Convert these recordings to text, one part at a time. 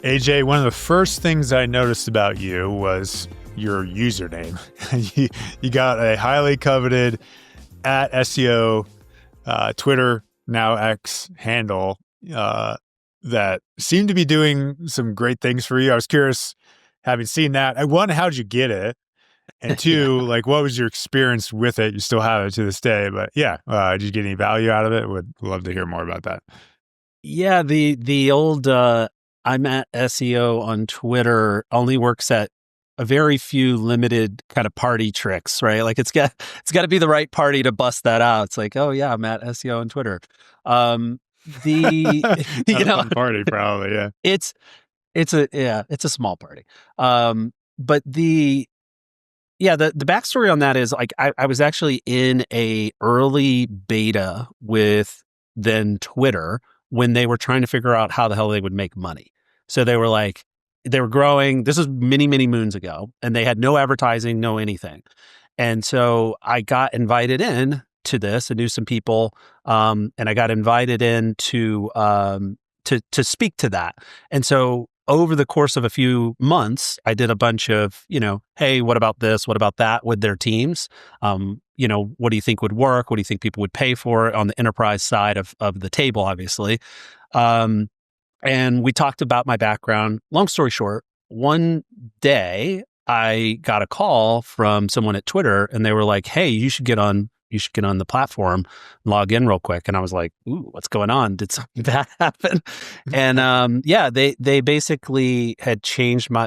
AJ, one of the first things I noticed about you was your username. you got a highly coveted at SEO Twitter, now X handle that seemed to be doing some great things for you. I was curious, having seen that, one, how'd you get it? And two, like, what was your experience with it? You still have it to this day, but yeah, did you get any value out of it? Would love to hear more about that. Yeah, the old I'm at SEO on Twitter only works at a very few limited kind of party tricks, right? Like it's got to be the right party to bust that out. It's like, oh yeah, I'm at SEO on Twitter. Fun party, probably, yeah. It's a small party. But the backstory on that is like I was actually in a early beta with then Twitter when they were trying to figure out how the hell they would make money. So they were growing. This was many, many moons ago, and they had no advertising, no anything. And so I got invited in to this. I knew some people, and I got invited in to speak to that. And so over the course of a few months, I did a bunch of, hey, what about this? What about that with their teams? What do you think would work? What do you think people would pay for on the enterprise side of the table, obviously? And we talked about my background. Long story short, one day I got a call from someone at Twitter and they were like, hey, you should get on the platform, log in real quick. And I was like, ooh, what's going on? Did something bad happen? And they basically had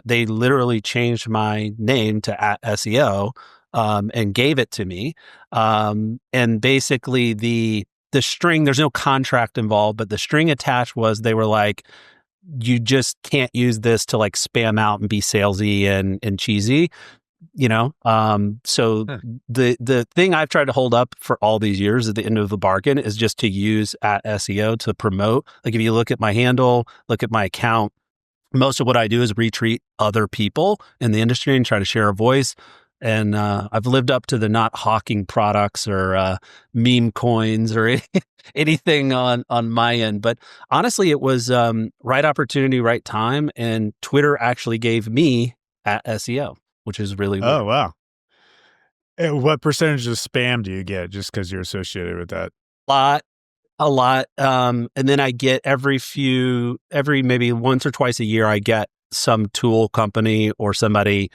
they literally changed my name to @SEO and gave it to me. And basically the string, there's no contract involved, but the string attached was they were like, you just can't use this to like spam out and be salesy and cheesy. So the thing I've tried to hold up for all these years at the end of the bargain is just to use @SEO to promote. Like if you look at my handle, look at my account, most of what I do is retweet other people in the industry and try to share a voice. And I've lived up to the not hawking products or meme coins or anything on my end. But honestly, it was right opportunity, right time. And Twitter actually gave me @SEO, which is really weird. Oh, wow. What percentage of spam do you get just because you're associated with that? A lot. And then I get every maybe once or twice a year, I get some tool company or somebody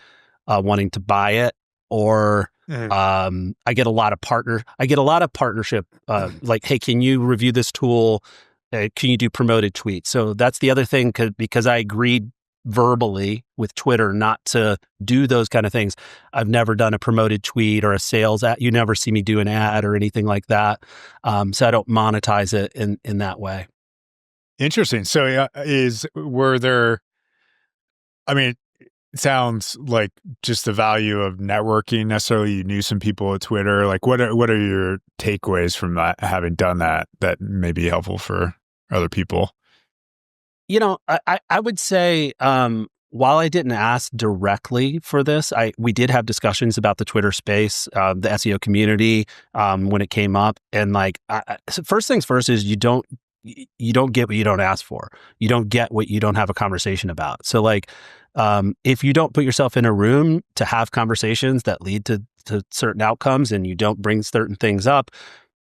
wanting to buy it, or I get a lot of partnership. Like, hey, can you review this tool? Can you do promoted tweets? So that's the other thing, because I agreed verbally with Twitter not to do those kind of things. I've never done a promoted tweet or a sales ad. You never see me do an ad or anything like that. So I don't monetize it in that way. Interesting. So it sounds like just the value of networking. Necessarily, you knew some people at Twitter. Like, what are your takeaways from that, having done that may be helpful for other people? I would say, while I didn't ask directly for this, we did have discussions about the Twitter space, the SEO community, when it came up. And like, so first things first is you don't get what you don't ask for. You don't get what you don't have a conversation about. So like, if you don't put yourself in a room to have conversations that lead to certain outcomes and you don't bring certain things up,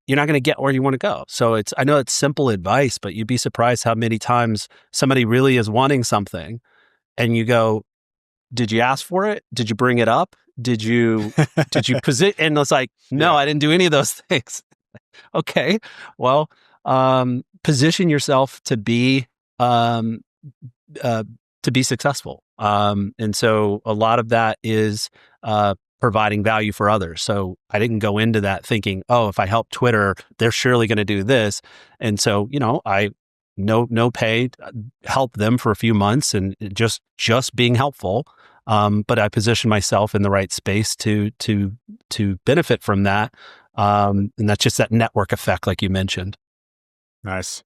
you're not going to get where you want to go. So I know it's simple advice, but you'd be surprised how many times somebody really is wanting something and you go, did you ask for it? Did you bring it up? Did you position? And it's like, no, I didn't do any of those things. Okay. Well, position yourself to be successful. And so a lot of that is, providing value for others. So I didn't go into that thinking, oh, if I help Twitter, they're surely going to do this. And so, I no pay, help them for a few months and just being helpful. But I position myself in the right space to benefit from that. And that's just that network effect, like you mentioned. Nice.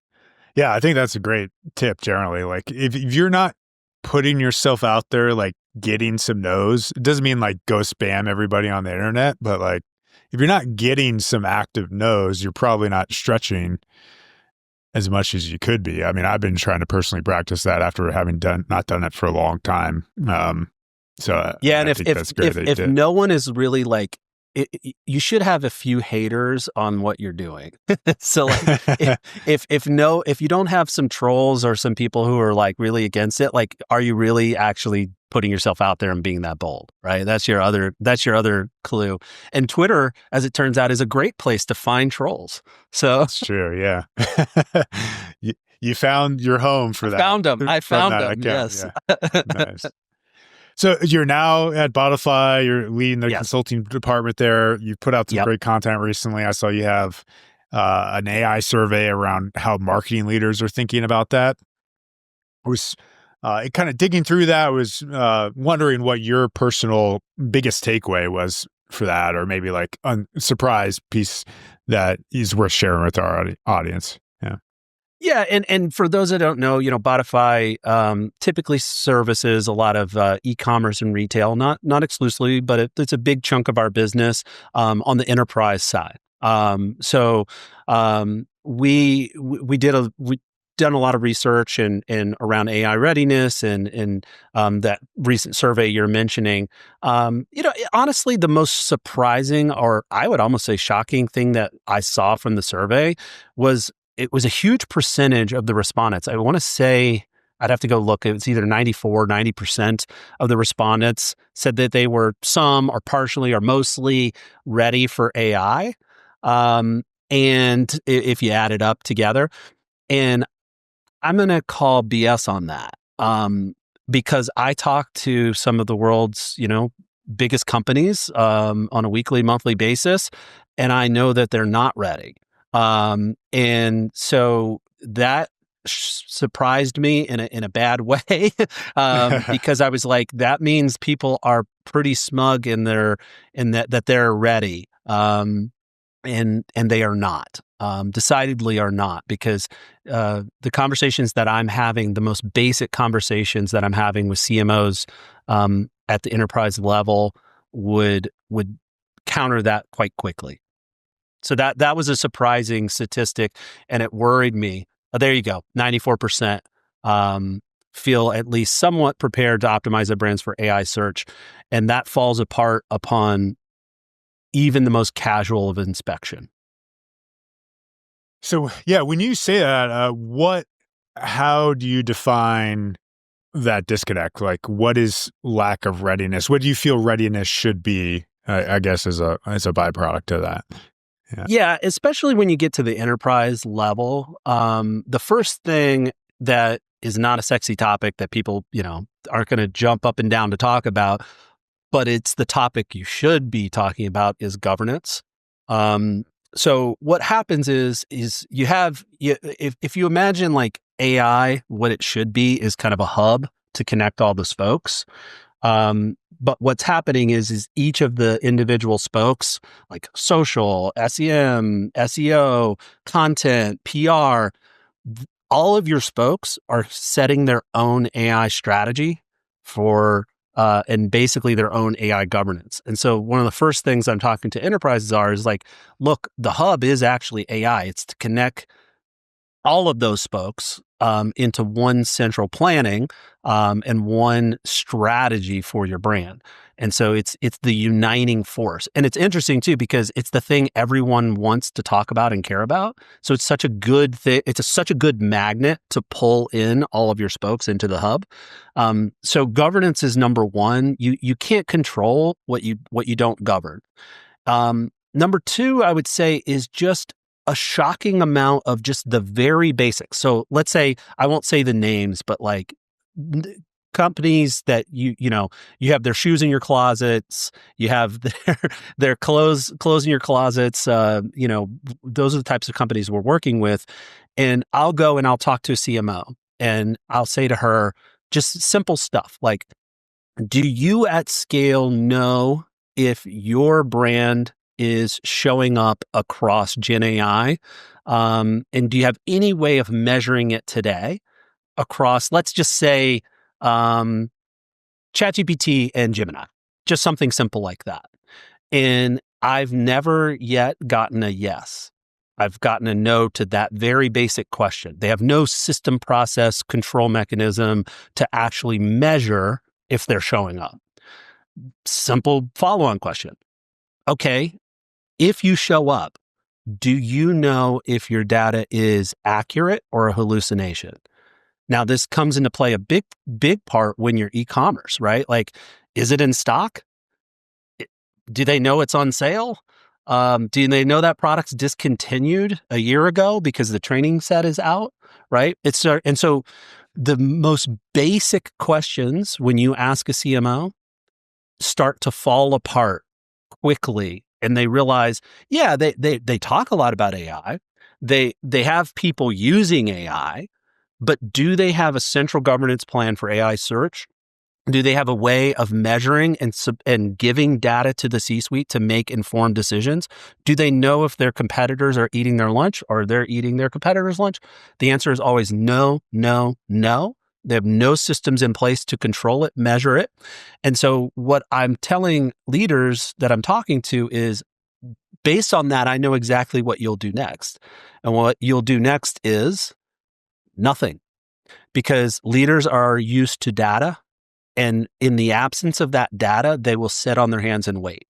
Yeah, I think that's a great tip generally. Like if you're not putting yourself out there, like getting some no's, it doesn't mean like go spam everybody on the internet, but like if you're not getting some active no's, you're probably not stretching as much as you could be. I mean, I've been trying to personally practice that after having not done it for a long time. Yeah, and I think that's great that you if did. no one is really like, you should have a few haters on what you're doing. So like, if you don't have some trolls or some people who are like really against it, like, are you really actually putting yourself out there and being that bold? Right. That's your other clue. And Twitter, as it turns out, is a great place to find trolls. So It's true. Yeah. You found your home for that. I From found that them. account. Yes. Yeah. Nice. So you're now at Botify. You're leading the Yes. consulting department there. You put out some Yep. great content recently. I saw you have an AI survey around how marketing leaders are thinking about that. I was kind of digging through that. I was wondering what your personal biggest takeaway was for that, or maybe like a surprise piece that is worth sharing with our audience. Yeah. Yeah, and for those that don't know, Botify typically services a lot of e-commerce and retail, not exclusively, but it's a big chunk of our business on the enterprise side. So we done a lot of research and around AI readiness and that recent survey you're mentioning. Honestly, the most surprising, or I would almost say shocking, thing that I saw from the survey was it was a huge percentage of the respondents. I want to say, I'd have to go look. It's either 94, 90% of the respondents said that they were some or partially or mostly ready for AI. And if you add it up together, and I'm going to call BS on that. Because I talk to some of the world's, biggest companies on a weekly, monthly basis, and I know that they're not ready. And so that surprised me in a bad way, because I was like, that means people are pretty smug in that they're ready. And they are not, decidedly are not, because the conversations that I'm having, the most basic conversations that I'm having with CMOs at the enterprise level would counter that quite quickly. So that was a surprising statistic, and it worried me. There you go, 94% feel at least somewhat prepared to optimize their brands for AI search, and that falls apart upon even the most casual of inspection. So yeah, when you say that, how do you define that disconnect? Like, what is lack of readiness? What do you feel readiness should be? I guess as a byproduct of that. Yeah, especially when you get to the enterprise level. The first thing that is not a sexy topic that people, aren't going to jump up and down to talk about, but it's the topic you should be talking about, is governance. So what happens is you have, if you imagine like AI, what it should be is kind of a hub to connect all the spokes. But what's happening is each of the individual spokes, like social, SEM, SEO, content, PR, all of your spokes are setting their own AI strategy for and basically their own AI governance. And so one of the first things I'm talking to enterprises is like, look, the hub is actually AI. It's to connect all of those spokes into one central planning and one strategy for your brand. And so it's the uniting force. And it's interesting too, because it's the thing everyone wants to talk about and care about. So it's such a good thing. It's such a good magnet to pull in all of your spokes into the hub. So governance is number one. You can't control what you don't govern. Number two, I would say, is just a shocking amount of just the very basics. So let's say, I won't say the names, but like companies that you have their shoes in your closets, you have their clothes in your closets. Those are the types of companies we're working with. And I'll go and I'll talk to a CMO and I'll say to her just simple stuff like, do you at scale know if your brand is showing up across Gen AI? And do you have any way of measuring it today across, let's just say, ChatGPT and Gemini? Just something simple like that. And I've never yet gotten a yes. I've gotten a no to that very basic question. They have no system process control mechanism to actually measure if they're showing up. Simple follow-on question. Okay, if you show up, do you know if your data is accurate or a hallucination? Now, this comes into play a big part when you're e-commerce, right? Like, is it in stock? Do they know it's on sale? Do they know that product's discontinued a year ago because the training set is out, right? And so the most basic questions when you ask a CMO start to fall apart quickly, and they realize, yeah, they talk a lot about AI. They have people using AI, but do they have a central governance plan for AI search? Do they have a way of measuring and giving data to the C-suite to make informed decisions? Do they know if their competitors are eating their lunch or they're eating their competitors' lunch? The answer is always no, no, no. They have no systems in place to control it, measure it. And so what I'm telling leaders that I'm talking to is, based on that, I know exactly what you'll do next. And what you'll do next is nothing, because leaders are used to data. And in the absence of that data, they will sit on their hands and wait.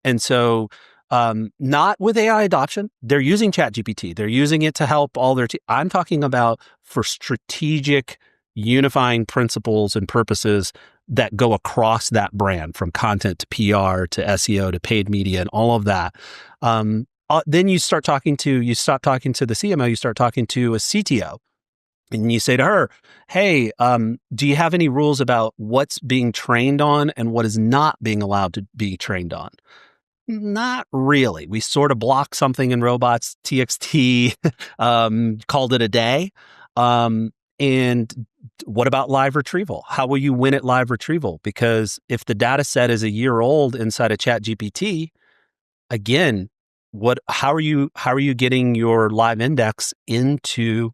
And so, not with AI adoption, they're using ChatGPT. They're using it to help all their I'm talking about for strategic unifying principles and purposes that go across that brand, from content to PR to SEO to paid media and all of that. Then you stop talking to the CMO, you start talking to a CTO. And you say to her, hey, do you have any rules about what's being trained on and what is not being allowed to be trained on? Not really. We sort of blocked something in robots, TXT, called it a day. And what about live retrieval? How will you win at live retrieval? Because if the data set is a year old inside of ChatGPT, again, how are you getting your live index into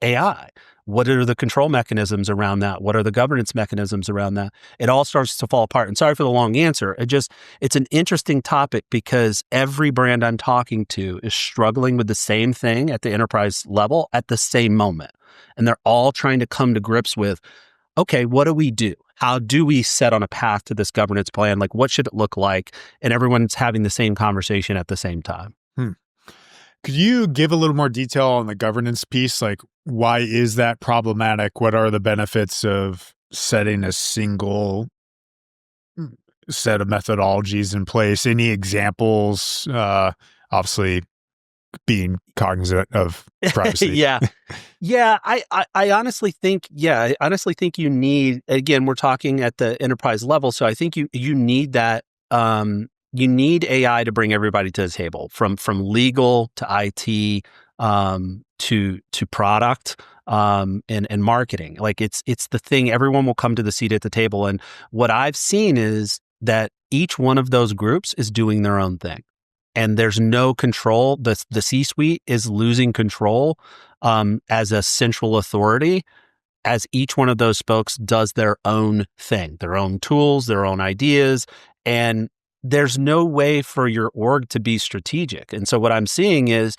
AI? What are the control mechanisms around that? What are the governance mechanisms around that? It all starts to fall apart. And sorry for the long answer. It's an interesting topic because every brand I'm talking to is struggling with the same thing at the enterprise level at the same moment. And they're all trying to come to grips with, okay, what do we do? How do we set on a path to this governance plan? Like, what should it look like? And everyone's having the same conversation at the same time. Could you give a little more detail on the governance piece? Like, why is that problematic? What are the benefits of setting a single set of methodologies in place? Any examples? Obviously, being cognizant of privacy. Yeah. I honestly think, you need, again, we're talking at the enterprise level. So I think you need that. You need AI to bring everybody to the table, from legal to IT, to product, and marketing. Like it's the thing, everyone will come to the seat at the table. And what I've seen is that each one of those groups is doing their own thing. And there's no control. The C-suite is losing control as a central authority, as each one of those spokes does their own thing, their own tools, their own ideas, and there's no way for your org to be strategic. And so what I'm seeing is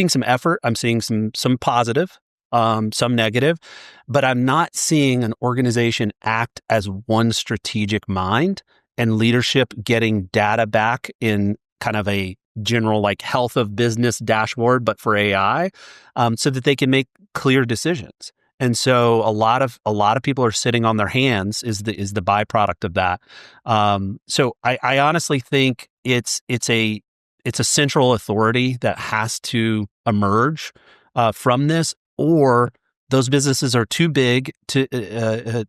some effort, I'm seeing some positive, some negative, but I'm not seeing an organization act as one strategic mind and leadership getting data back in kind of a general like health of business dashboard, but for AI, so that they can make clear decisions. And so a lot of people are sitting on their hands is the byproduct of that. So I honestly think it's a central authority that has to emerge from this, or those businesses are too big to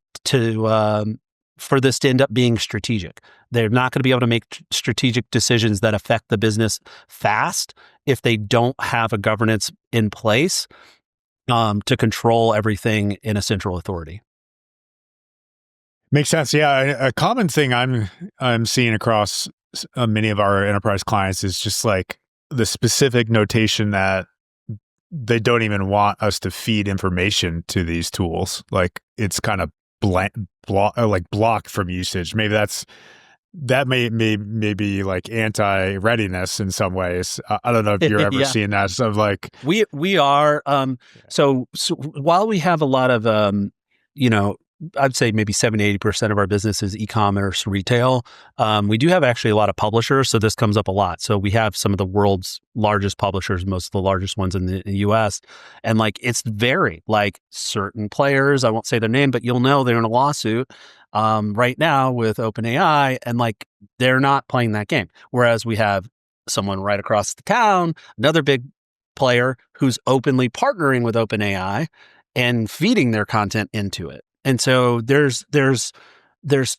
for this to end up being strategic. They're not going to be able to make strategic decisions that affect the business fast if they don't have a governance in place to control everything in a central authority. Makes sense. Yeah, a common thing I'm seeing across many of our enterprise clients is just like the specific notation that they don't even want us to feed information to these tools. Like it's kind of blocked from usage. Maybe that's that may be like anti-readiness in some ways. I don't know if you're ever Yeah. seeing that. So like We are so while we have a lot of you know, I'd say maybe 70-80% of our business is e-commerce retail. We do have actually a lot of publishers, so this comes up a lot. So we have some of the world's largest publishers, most of the largest ones in the US, and like it's very like certain players, I won't say their name, but you'll know they're in a lawsuit right now with OpenAI, and like they're not playing that game. Whereas we have someone right across the town, another big player who's openly partnering with OpenAI and feeding their content into it. And so there's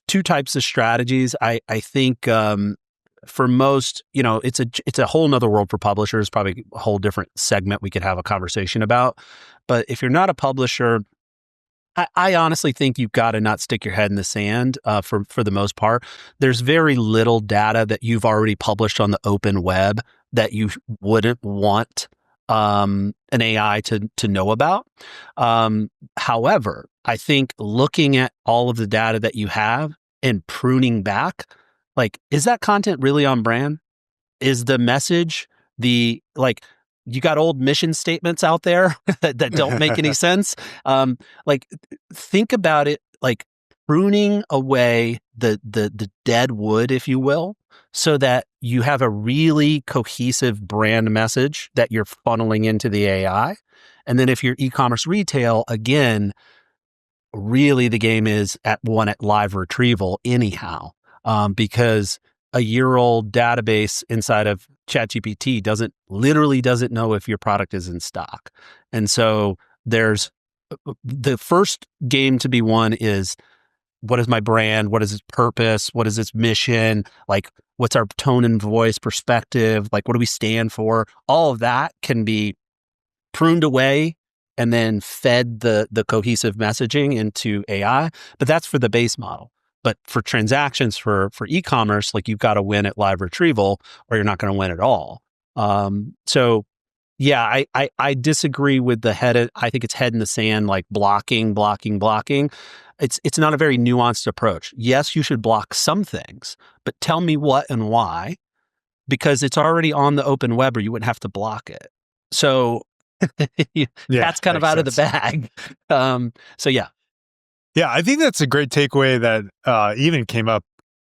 two types of strategies. I think for most, you know, it's a whole nother world for publishers, probably a whole different segment we could have a conversation about. But if you're not a publisher, I honestly think you've got to not stick your head in the sand for the most part. There's very little data that you've already published on the open web that you wouldn't want an AI to know about. However, I think looking at all of the data that you have and pruning back, like, is that content really on brand? Is the message like, you got old mission statements out there that don't make any sense? Like, think about it, like pruning away the dead wood, if you will, so that you have a really cohesive brand message that you're funneling into the AI. And then if you're e-commerce retail, again, really the game is at live retrieval anyhow, because a year-old database inside of ChatGPT doesn't know if your product is in stock. And so there's the first game to be won is, what is my brand? What is its purpose? What is its mission? Like, what's our tone and voice perspective? Like, what do we stand for? All of that can be pruned away and then fed the cohesive messaging into AI. But that's for the base model. But for transactions for e-commerce, like, you've got to win at live retrieval or you're not going to win at all. So yeah, I disagree with the head. I think it's head in the sand, like blocking. It's not a very nuanced approach. Yes, you should block some things, but tell me what and why, because it's already on the open web or you wouldn't have to block it. So that's kind of out of the bag. So yeah. Yeah, I think that's a great takeaway that even came up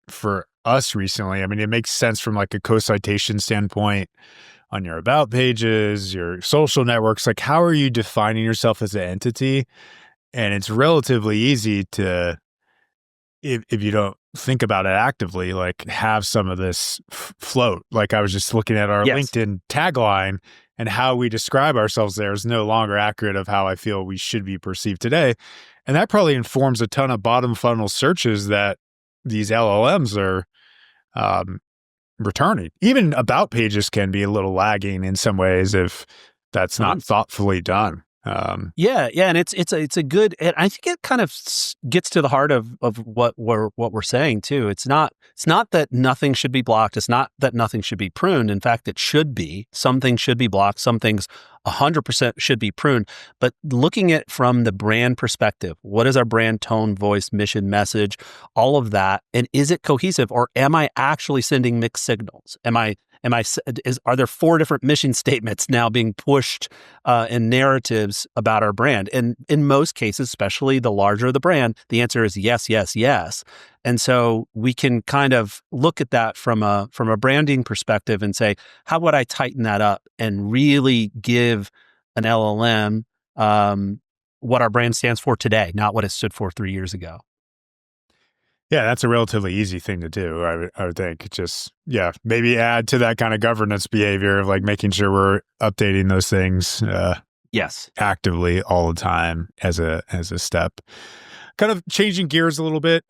for us recently. I mean, it makes sense from like a co-citation standpoint on your about pages, your social networks. Like, how are you defining yourself as an entity? And it's relatively easy to, if you don't think about it actively, like have some of this float. Like, I was just looking at our LinkedIn tagline, and how we describe ourselves there is no longer accurate of how I feel we should be perceived today. And that probably informs a ton of bottom funnel searches that these LLMs are returning. Even about pages can be a little lagging in some ways if that's not thoughtfully done. Yeah, and it's a good, and I think it kind of gets to the heart of what we're saying too. It's not that nothing should be blocked. It's not that nothing should be pruned. In fact, it should be. Some things should be blocked. Some things 100% should be pruned. But looking at from the brand perspective, what is our brand tone, voice, mission, message, all of that, and is it cohesive, or am I actually sending mixed signals? Are there 4 different mission statements now being pushed in narratives about our brand? And in most cases, especially the larger the brand, the answer is yes, yes, yes. And so we can kind of look at that from a branding perspective and say, how would I tighten that up and really give an LLM what our brand stands for today, not what it stood for 3 years ago? Yeah, that's a relatively easy thing to do, I would think. Just, maybe add to that kind of governance behavior of like making sure we're updating those things actively all the time as a step. Kind of changing gears a little bit.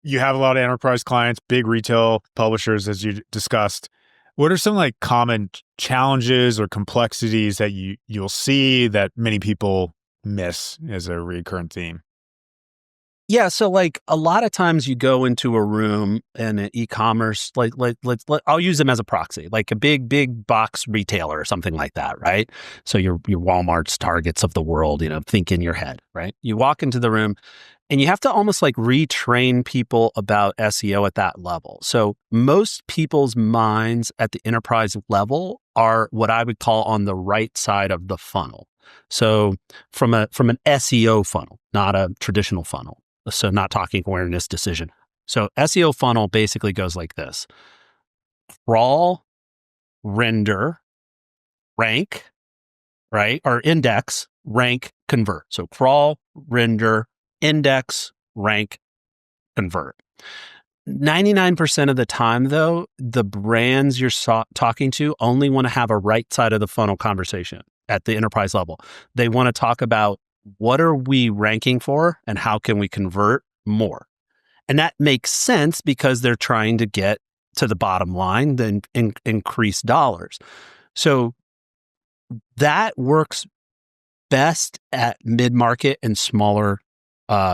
You have a lot of enterprise clients, big retail publishers, as you discussed. What are some like common challenges or complexities that you'll see that many people miss as a recurrent theme? Yeah, so like a lot of times you go into a room in an e-commerce, like I'll use them as a proxy, like a big box retailer or something like that, right? So your Walmart's, Targets of the world, think in your head, right? You walk into the room And you have to almost like retrain people about SEO at that level. So most people's minds at the enterprise level are what I would call on the right side of the funnel. So from an SEO funnel, not a traditional funnel. So not talking awareness decision. So SEO funnel basically goes like this: crawl, render, rank, right? Or index, rank, convert. So crawl, render, index, rank, convert. 99% of the time, though, the brands you're talking to only want to have a right side of the funnel conversation at the enterprise level. They want to talk about what are we ranking for and how can we convert more. And that makes sense because they're trying to get to the bottom line, then increase dollars. So that works best at mid-market and smaller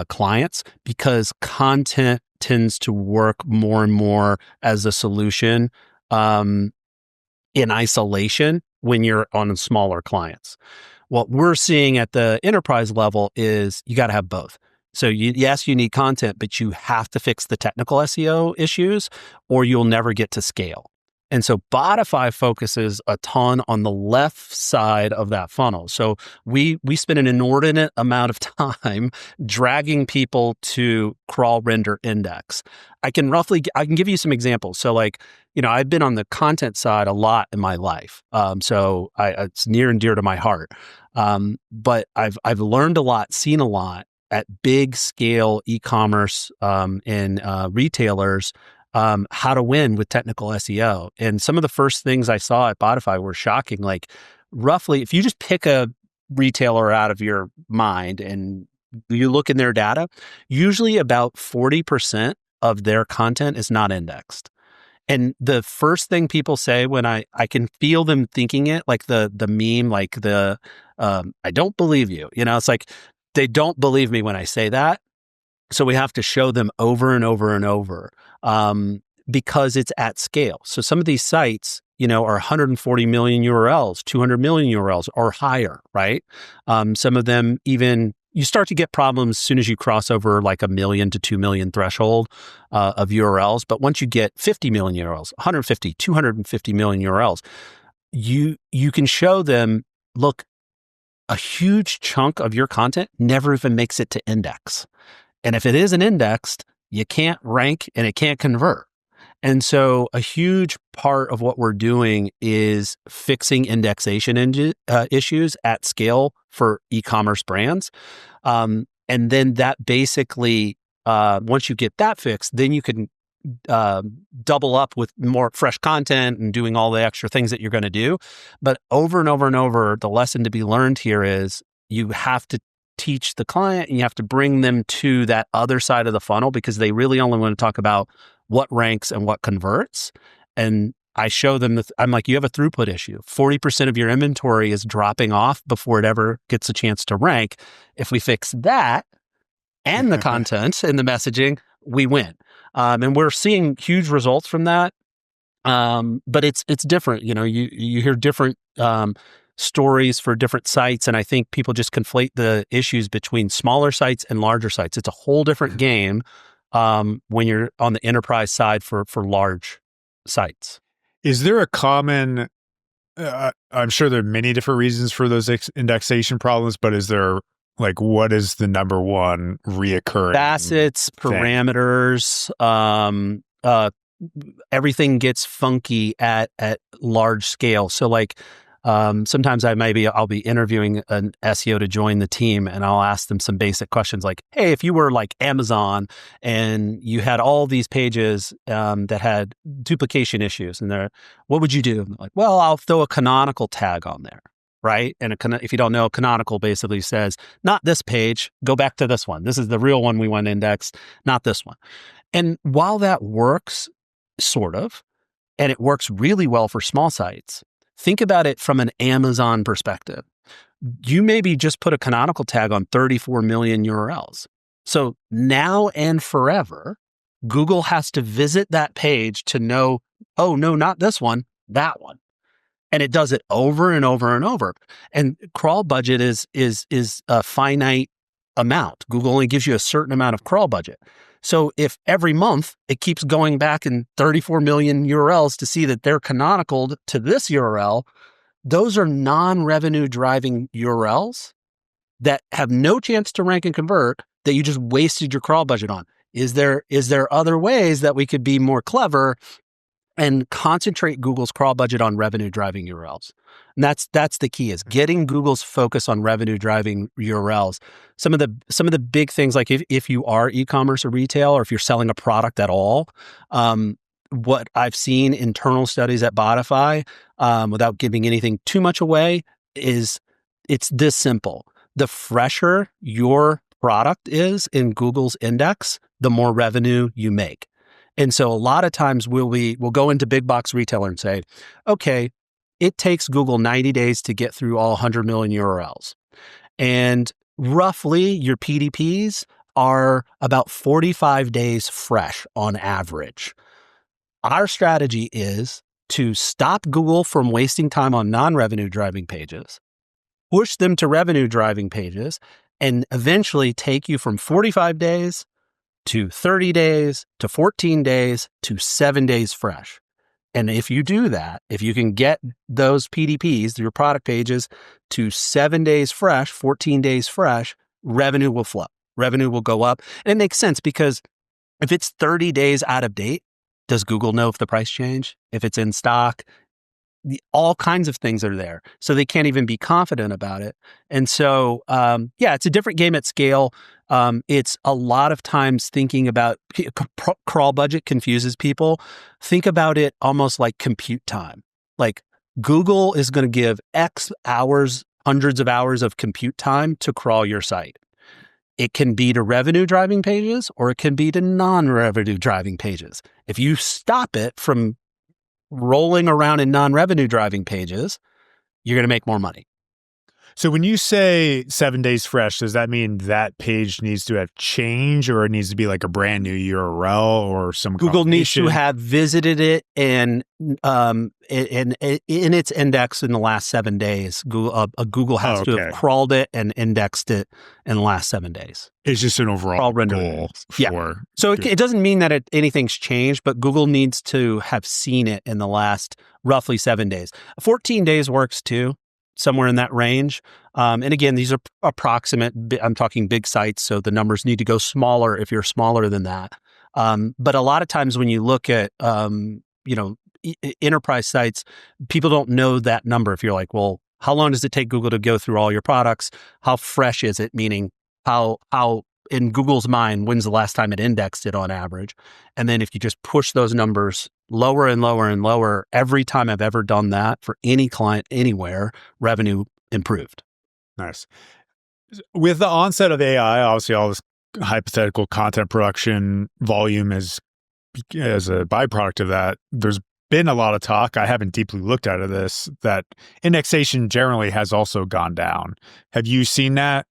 clients because content tends to work more and more as a solution in isolation when you're on smaller clients. What we're seeing at the enterprise level is you got to have both. So yes, you need content, but you have to fix the technical SEO issues or you'll never get to scale. And so Botify focuses a ton on the left side of that funnel. So we spend an inordinate amount of time dragging people to crawl, render, index. I can give you some examples. So like, I've been on the content side a lot in my life. So it's near and dear to my heart. But I've learned a lot, seen a lot at big scale e-commerce and retailers, how to win with technical SEO. And some of the first things I saw at Botify were shocking. Like roughly, if you just pick a retailer out of your mind and you look in their data, usually about 40% of their content is not indexed. And the first thing people say when I can feel them thinking it, like the meme, like I don't believe you. It's like they don't believe me when I say that. So we have to show them over and over and over because it's at scale. So some of these sites, are 140 million URLs, 200 million URLs or higher, right? Some of them even, you start to get problems as soon as you cross over like 1 million to 2 million threshold of URLs. But once you get 50 million URLs, 150, 250 million URLs, you can show them, look, a huge chunk of your content never even makes it to index. And if it isn't indexed, you can't rank and it can't convert. And so a huge part of what we're doing is fixing indexation issues at scale for e-commerce brands. And then that basically, once you get that fixed, then you can double up with more fresh content and doing all the extra things that you're going to do. But over and over and over, the lesson to be learned here is you have to teach the client and you have to bring them to that other side of the funnel because they really only want to talk about what ranks and what converts. And I show them, I'm like, you have a throughput issue. 40% of your inventory is dropping off before it ever gets a chance to rank. If we fix that and the content and the messaging, we win. And we're seeing huge results from that. But it's different. You hear different stories for different sites. And I think people just conflate the issues between smaller sites and larger sites. It's a whole different game when you're on the enterprise side for large sites. Is there a common, I'm sure there are many different reasons for those indexation problems, but is there what is the number one reoccurring facets, parameters, everything gets funky at large scale. So sometimes I'll be interviewing an SEO to join the team and I'll ask them some basic questions like, hey, if you were like Amazon and you had all these pages that had duplication issues and what would you do? I'm like, well, I'll throw a canonical tag on there. Right. And if you don't know, canonical basically says, not this page, go back to this one. This is the real one we want to index, not this one. And while that works, sort of, and it works really well for small sites, think about it from an Amazon perspective. You maybe just put a canonical tag on 34 million URLs. So now and forever, Google has to visit that page to know, oh, no, not this one, that one. And it does it over and over and over. And crawl budget is a finite amount. Google only gives you a certain amount of crawl budget. So if every month it keeps going back in 34 million URLs to see that they're canonicaled to this URL, those are non-revenue driving URLs that have no chance to rank and convert that you just wasted your crawl budget on. Is there other ways that we could be more clever and concentrate Google's crawl budget on revenue driving URLs? And that's the key, is getting Google's focus on revenue driving URLs. Some of the big things, like if you are e-commerce or retail, or if you're selling a product at all, what I've seen internal studies at Botify, without giving anything too much away, is it's this simple. The fresher your product is in Google's index, the more revenue you make. And so a lot of times we'll go into big box retailer and say, okay, it takes Google 90 days to get through all 100 million URLs. And roughly your PDPs are about 45 days fresh on average. Our strategy is to stop Google from wasting time on non-revenue driving pages, push them to revenue driving pages, and eventually take you from 45 days to 30 days to 14 days to 7 days fresh. And if you do that, if you can get those PDPs, your product pages, to 7 days fresh, 14 days fresh, revenue will flow. Revenue will go up. And it makes sense, because if it's 30 days out of date, does Google know if the price changed? If it's in stock? All kinds of things are there. So they can't even be confident about it. And so, it's a different game at scale. It's a lot of times thinking about crawl budget confuses people. Think about it almost like compute time. Like Google is going to give X hours, hundreds of hours of compute time to crawl your site. It can be to revenue driving pages, or it can be to non-revenue driving pages. If you stop it from rolling around in non-revenue driving pages, you're going to make more money. So when you say 7 days fresh, does that mean that page needs to have changed, or it needs to be like a brand new URL or some Google needs to have visited it and in its index in the last 7 days. Google has to have crawled it and indexed it in the last 7 days. It's just an overall goal. So it doesn't mean that anything's changed, but Google needs to have seen it in the last roughly 7 days. 14 days works too, somewhere in that range. And again, these are approximate. I'm talking big sites, so the numbers need to go smaller if you're smaller than that. But a lot of times when you look at, enterprise sites, people don't know that number. If you're like, well, how long does it take Google to go through all your products? How fresh is it? Meaning how in Google's mind, when's the last time it indexed it on average? And then if you just push those numbers lower and lower and lower, every time I've ever done that for any client anywhere, revenue improved. Nice. With the onset of AI, obviously all this hypothetical content production volume as a byproduct of that, there's been a lot of talk, I haven't deeply looked at this, that indexation generally has also gone down. Have you seen that?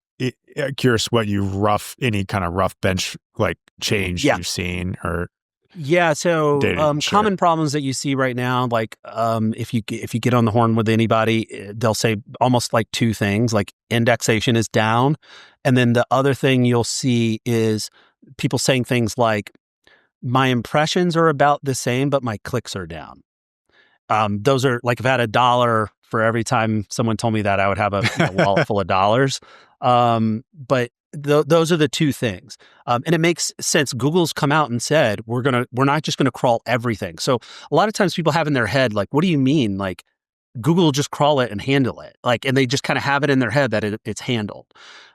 Curious what any kind of rough bench like change you've seen, or so common problems that you see right now, like if you get on the horn with anybody, they'll say almost like two things, like indexation is down, and then the other thing you'll see is people saying things like, my impressions are about the same, but my clicks are down. Those are like, if I had $1 for every time someone told me that, I would have a wallet full of dollars. But those are the two things. And it makes sense. Google's come out and said, we're not just going to crawl everything. So a lot of times people have in their head, like, what do you mean? Like, Google will just crawl it and handle it. Like, and they just kind of have it in their head that it's handled.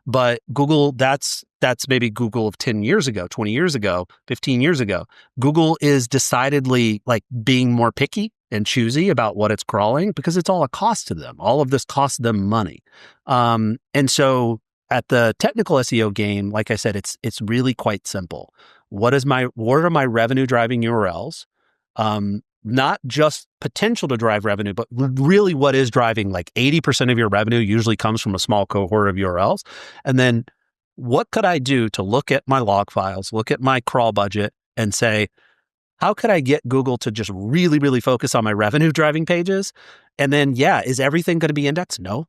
But Google, that's maybe Google of 10 years ago, 20 years ago, 15 years ago. Google is decidedly like being more picky and choosy about what it's crawling, because it's all a cost to them. All of this costs them money. And so at the technical SEO game, like I said, it's really quite simple. What are my revenue driving URLs? Not just potential to drive revenue, but really what is driving like 80% of your revenue usually comes from a small cohort of URLs. And then what could I do to look at my log files, look at my crawl budget, and say, how could I get Google to just really, really focus on my revenue driving pages? And then, is everything going to be indexed? No.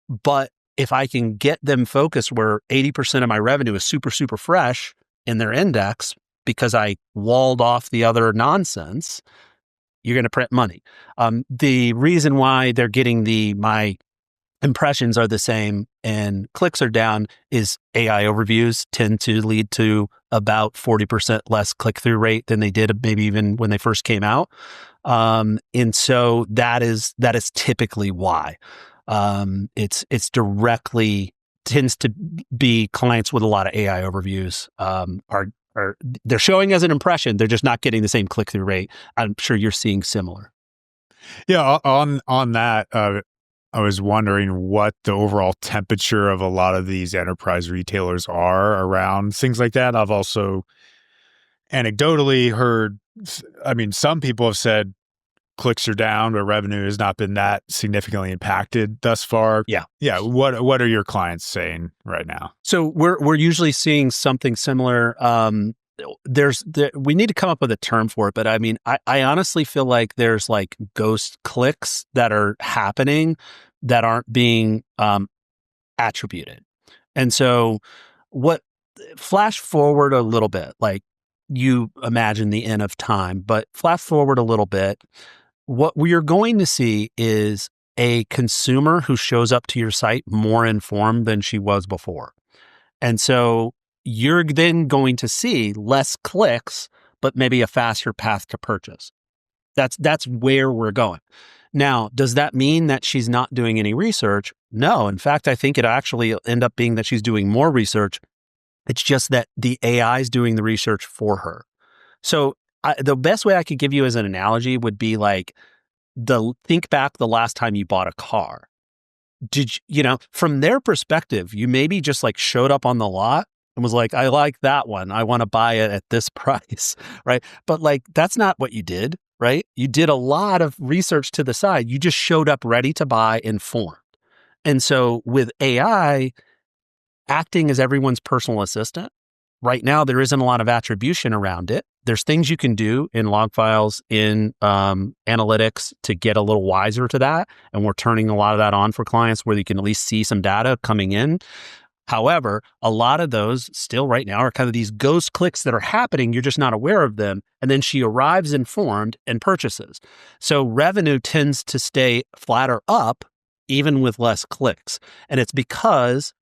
But if I can get them focused where 80% of my revenue is super, super fresh in their index because I walled off the other nonsense, you're going to print money. The reason why they're getting my impressions are the same and clicks are down is AI overviews tend to lead to about 40% less click-through rate than they did maybe even when they first came out. And so that is typically why. It's directly tends to be clients with a lot of AI overviews are they're showing as an impression, they're just not getting the same click-through rate. I'm sure you're seeing similar. Yeah, on that, I was wondering what the overall temperature of a lot of these enterprise retailers are around things like that. I've also anecdotally heard, I mean, some people have said clicks are down, but revenue has not been that significantly impacted thus far. Yeah. Yeah. What are your clients saying right now? So we're usually seeing something similar. We need to come up with a term for it, but I mean, I honestly feel like there's like ghost clicks that are happening that aren't being attributed. And so flash forward a little bit, like you imagine the end of time, but flash forward a little bit. What we are going to see is a consumer who shows up to your site more informed than she was before. And so you're then going to see less clicks, but maybe a faster path to purchase. That's where we're going. Now, does that mean that she's not doing any research? No. In fact, I think it actually end up being that she's doing more research. It's just that the AI is doing the research for her. So the best way I could give you as an analogy would be like, think back the last time you bought a car. Did you, from their perspective, you maybe just like showed up on the lot and was like, I like that one. I want to buy it at this price, right? But like, that's not what you did, right? You did a lot of research to the side. You just showed up ready to buy, informed. And so with AI acting as everyone's personal assistant, right now, there isn't a lot of attribution around it. There's things you can do in log files, in analytics to get a little wiser to that. And we're turning a lot of that on for clients where you can at least see some data coming in. However, a lot of those still right now are kind of these ghost clicks that are happening. You're just not aware of them. And then she arrives informed and purchases. So revenue tends to stay flatter up even with less clicks. And it's because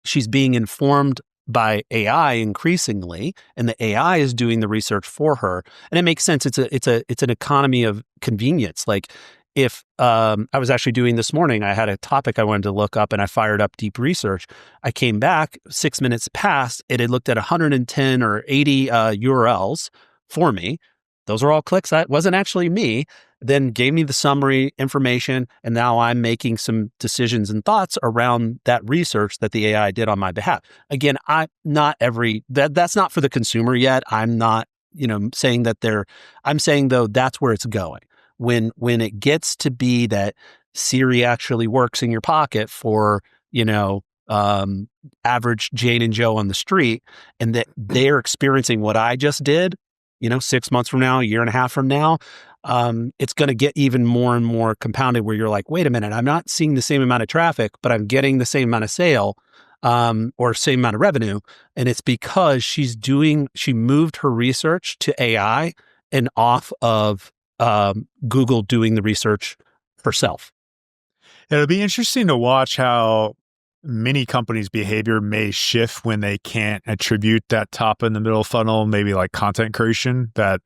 she's being informed by AI increasingly, and the AI is doing the research for her. And it makes sense. It's an economy of convenience. Like if I was actually doing this morning, I had a topic I wanted to look up and I fired up deep research. I came back, 6 minutes passed, it had looked at 110 or 80 URLs for me. Those are all clicks. That wasn't actually me. Then gave me the summary information, and now I'm making some decisions and thoughts around that research that the AI did on my behalf. Again, that's not for the consumer yet. I'm not, saying that I'm saying though that's where it's going. When it gets to be that Siri actually works in your pocket for, average Jane and Joe on the street, and that they're experiencing what I just did, 6 months from now, a year and a half from now, it's going to get even more and more compounded where you're like, wait a minute, I'm not seeing the same amount of traffic, but I'm getting the same amount of sale or same amount of revenue. And it's because she moved her research to AI and off of Google doing the research herself. It'll be interesting to watch how many companies' behavior may shift when they can't attribute that top in the middle funnel, maybe like content creation that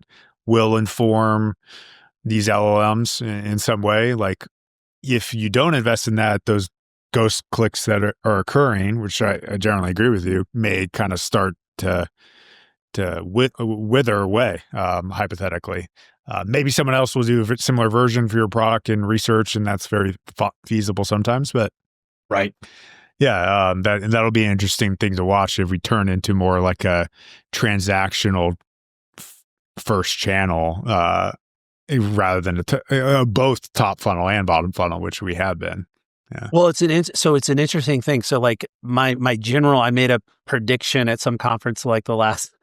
will inform these LLMs in some way. Like if you don't invest in that, those ghost clicks that are occurring, which I generally agree with you, may kind of start to wither away, hypothetically. Maybe someone else will do a similar version for your product and research, and that's very feasible sometimes. But right, yeah, that'll be an interesting thing to watch if we turn into more like a transactional first channel rather than both top funnel and bottom funnel, which we have been. Yeah. Well, it's an interesting thing. So like I made a prediction at some conference like the last,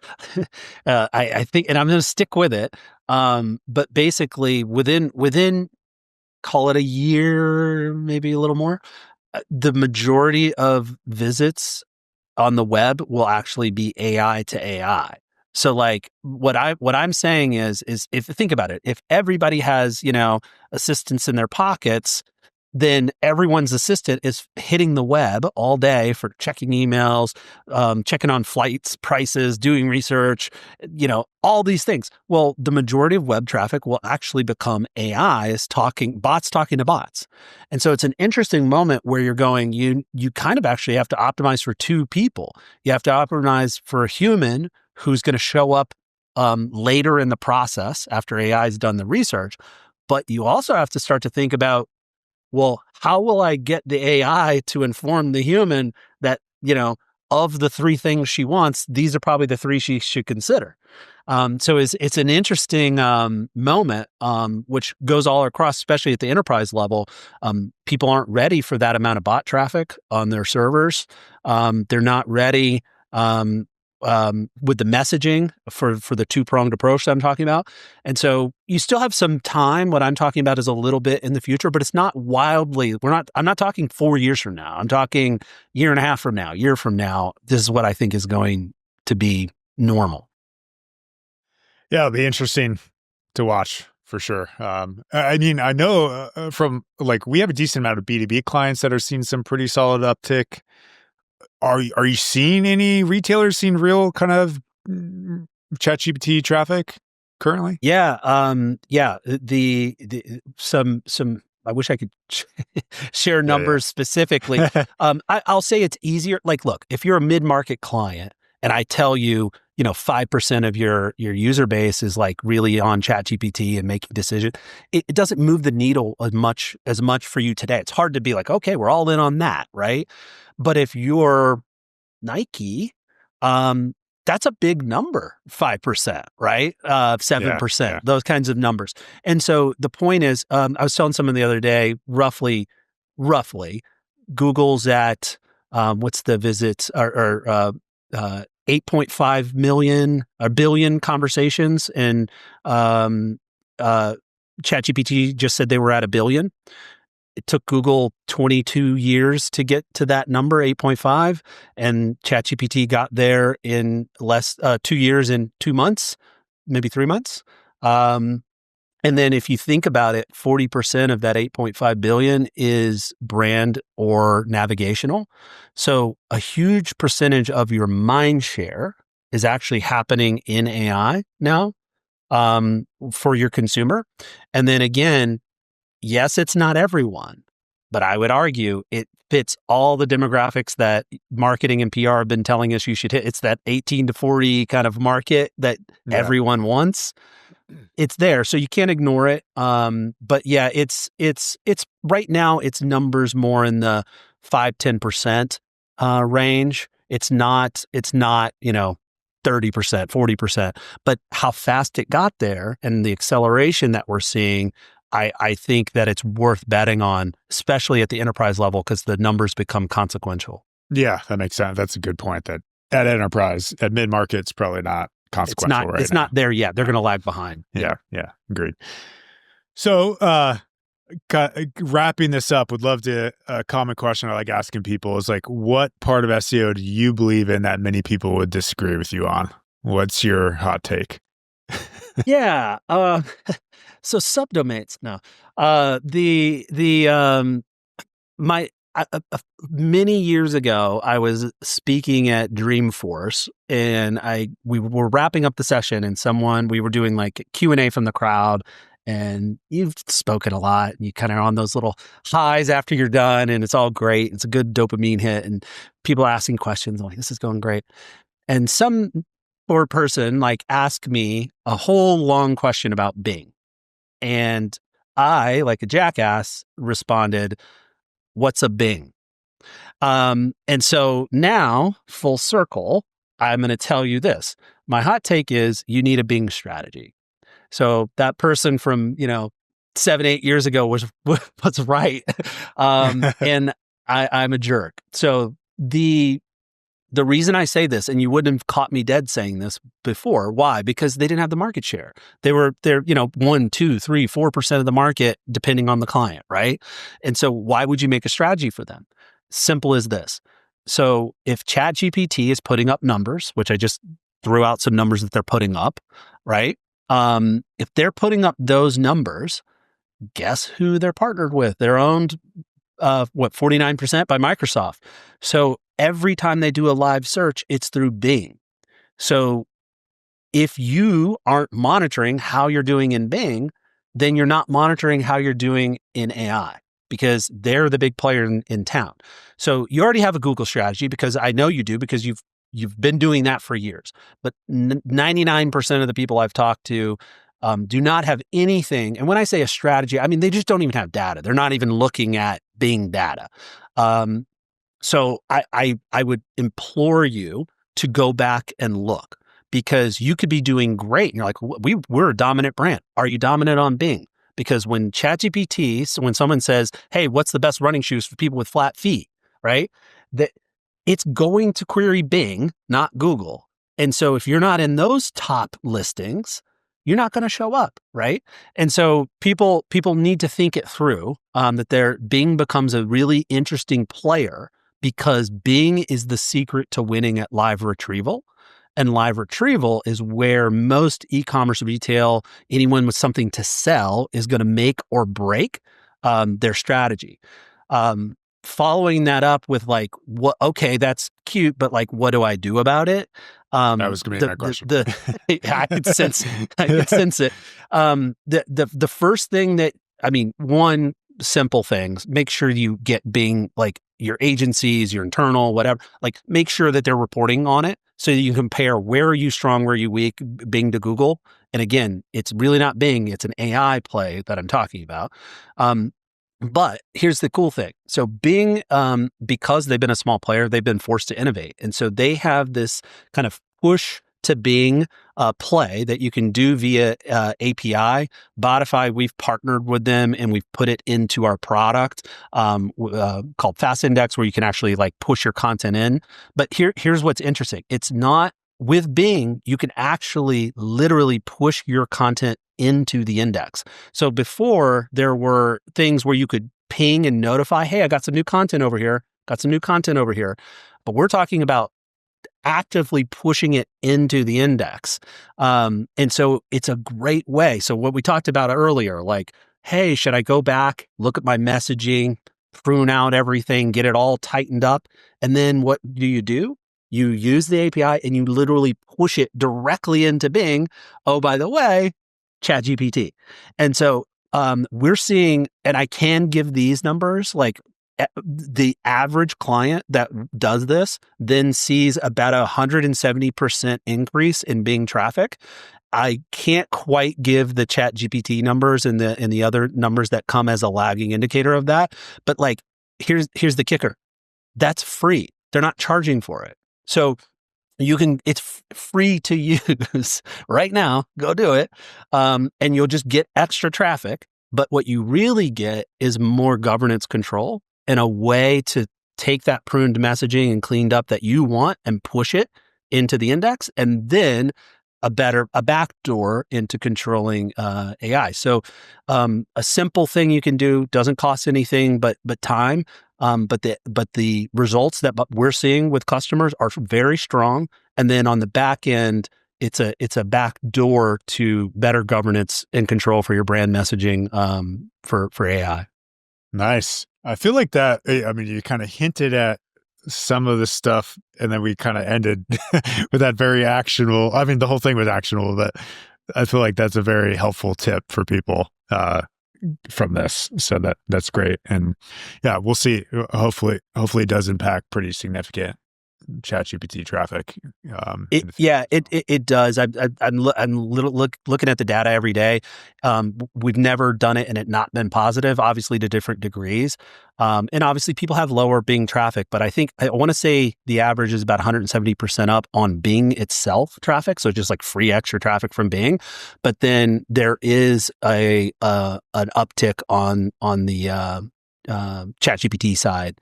I think, and I'm going to stick with it. But basically within call it a year, maybe a little more, the majority of visits on the web will actually be AI to AI. So like what I'm saying is if think about it, if everybody has, assistants in their pockets, then everyone's assistant is hitting the web all day for checking emails, checking on flights, prices, doing research, all these things. Well, the majority of web traffic will actually become bots talking to bots. And so it's an interesting moment where you're going, you kind of actually have to optimize for two people. You have to optimize for a human who's going to show up later in the process after AI has done the research. But you also have to start to think about, well, how will I get the AI to inform the human that, of the three things she wants, these are probably the three she should consider. So it's an interesting moment, which goes all across, especially at the enterprise level. People aren't ready for that amount of bot traffic on their servers. They're not ready with the messaging for the two-pronged approach that I'm talking about. And so you still have some time. What I'm talking about is a little bit in the future, but it's not I'm not talking 4 years from now. I'm talking year and a half from now, year from now. This is what I think is going to be normal. Yeah, it'll be interesting to watch for sure. I mean, I know from we have a decent amount of B2B clients that are seeing some pretty solid uptick. Are you seeing any retailers seeing real kind of ChatGPT traffic currently? Yeah. Some I wish I could share numbers specifically. I'll say it's easier. Like, look, if you're a mid-market client and I tell you, 5% of your user base is like really on ChatGPT and making decisions, it doesn't move the needle as much for you today. It's hard to be like, okay, we're all in on that, right? But if you're Nike, that's a big number, 5%, right? 7%, those kinds of numbers. And so the point is, I was telling someone the other day, roughly, Google's at, what's the visits, or 8.5 million or billion conversations, and ChatGPT just said they were at 1 billion. It took Google 22 years to get to that number, 8.5, and ChatGPT got there in 2 years and 2 months, maybe 3 months. And then if you think about it, 40% of that 8.5 billion is brand or navigational. So a huge percentage of your mind share is actually happening in AI now for your consumer. And then again, yes, it's not everyone, but I would argue it fits all the demographics that marketing and PR have been telling us you should hit. It's that 18 to 40 kind of market that everyone wants. It's there, so you can't ignore it. But yeah, it's right now it's numbers more in the 5-10% range. It's not 30%, 40%. But how fast it got there and the acceleration that we're seeing, I think that it's worth betting on, especially at the enterprise level, because the numbers become consequential. Yeah, that makes sense. That's a good point. That at enterprise, at mid-market, it's probably not consequential. It's not there yet. They're going to lag behind. Yeah, agreed. So, wrapping this up, would love to. A common question I like asking people is like, what part of SEO do you believe in that many people would disagree with you on? What's your hot take? Yeah. So subdomains. No. Many years ago, I was speaking at Dreamforce, and we were wrapping up the session, and we were doing like Q&A from the crowd, and you've spoken a lot, and you kind of are on those little highs after you're done, and it's all great. It's a good dopamine hit, and people asking questions. I'm like, this is going great. And some poor person asked me a whole long question about Bing. And I, like a jackass, responded, "What's a Bing?" And so now, full circle, I'm going to tell you this. My hot take is you need a Bing strategy. So that person from 7-8 years ago was right, and I'm a jerk. So the reason I say this, and you wouldn't have caught me dead saying this before, why? Because they didn't have the market share. They're 1, 2, 3, 4% of the market, depending on the client, right? And so why would you make a strategy for them? simple as this. So if ChatGPT is putting up numbers, which I just threw out some numbers that they're putting up, right? If they're putting up those numbers, guess who they're partnered with? They're owned, 49% by Microsoft. So every time they do a live search, it's through Bing. So if you aren't monitoring how you're doing in Bing, then you're not monitoring how you're doing in AI because they're the big player in town. So you already have a Google strategy because I know you do because you've been doing that for years. But 99% of the people I've talked to do not have anything. And when I say a strategy, I mean, they just don't even have data. They're not even looking at Bing data. So I would implore you to go back and look because you could be doing great. And you're like, we're a dominant brand. Are you dominant on Bing? Because when ChatGPT, so when someone says, hey, what's the best running shoes for people with flat feet, right? That it's going to query Bing, not Google. And so if you're not in those top listings, you're not going to show up, right? And so people need to think it through, that Bing becomes a really interesting player because Bing is the secret to winning at live retrieval. And live retrieval is where most e-commerce retail, anyone with something to sell is going to make or break their strategy. Following that up with like, okay, that's cute, but like, what do I do about it? That was going to be my question. I could sense it. The first thing that, one simple things, make sure you get Bing, like your agencies, your internal, whatever, like make sure that they're reporting on it so you can compare where are you strong, where are you weak, Bing to Google. And again, it's really not Bing, it's an AI play that I'm talking about. But here's the cool thing. So Bing, because they've been a small player, they've been forced to innovate. And so they have this kind of push to Bing play that you can do via API. Botify, we've partnered with them and we've put it into our product called Fast Index, where you can actually like push your content in. But here's what's interesting. It's not with Bing, you can actually literally push your content into the index. So before there were things where you could ping and notify, hey, I got some new content over here, But we're talking about actively pushing it into the index. And so it's a great way. So what we talked about earlier, like, hey, should I go back, look at my messaging, prune out everything, get it all tightened up? And then what do? You use the API and you literally push it directly into Bing. Oh, by the way, ChatGPT. And so we're seeing, and I can give these numbers, like the average client that does this then sees about 170% increase in Bing traffic. I can't quite give the ChatGPT numbers and the other numbers that come as a lagging indicator of that. But like, here's the kicker. That's free. They're not charging for it. So it's free to use right now. Go do it. And you'll just get extra traffic. But what you really get is more governance control and a way to take that pruned messaging and cleaned up that you want and push it into the index, and then a backdoor into controlling AI. So a simple thing you can do, doesn't cost anything but time. But the results that we're seeing with customers are very strong. And then on the back end, it's a back door to better governance and control for your brand messaging for AI. Nice. I feel like that, you kind of hinted at some of the stuff and then we kind of ended with that very actionable. The whole thing was actionable, but I feel like that's a very helpful tip for people from this. So that's great. And yeah, we'll see. Hopefully it does impact pretty significant ChatGPT traffic. It does. I'm looking at the data every day. We've never done it and it not been positive, obviously to different degrees. And obviously people have lower Bing traffic, but I want to say the average is about 170% up on Bing itself traffic. So just like free extra traffic from Bing. But then there is an uptick on the ChatGPT side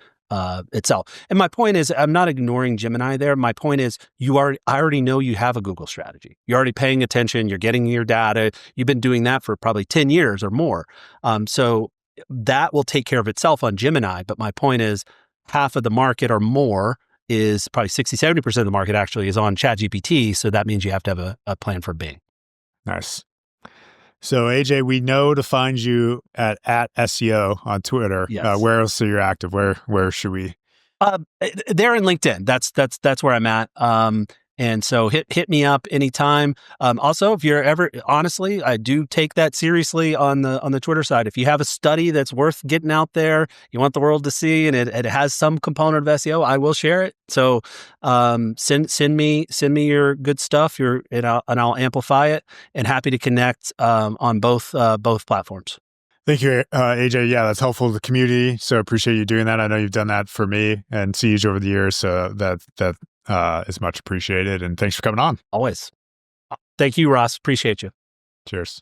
itself. And my point is, I'm not ignoring Gemini there. My point is, I already know you have a Google strategy. You're already paying attention. You're getting your data. You've been doing that for probably 10 years or more. So that will take care of itself on Gemini. But my point is, half of the market or more is probably 60-70% of the market actually is on ChatGPT. So that means you have to have a plan for Bing. Nice. So AJ, we know to find you at SEO on Twitter. Yes. Where else are you active? Where should we? They're in LinkedIn. That's where I'm at. And so hit me up anytime. Also, if you're ever, honestly, I do take that seriously on the Twitter side. If you have a study that's worth getting out there, you want the world to see, and it has some component of SEO, I will share it. So send me your good stuff. And I'll amplify it. And happy to connect on both platforms. Thank you, AJ. Yeah, that's helpful to the community. So appreciate you doing that. I know you've done that for me and Siege over the years. So that is much appreciated. And thanks for coming on. Always. Thank you, Ross. Appreciate you. Cheers.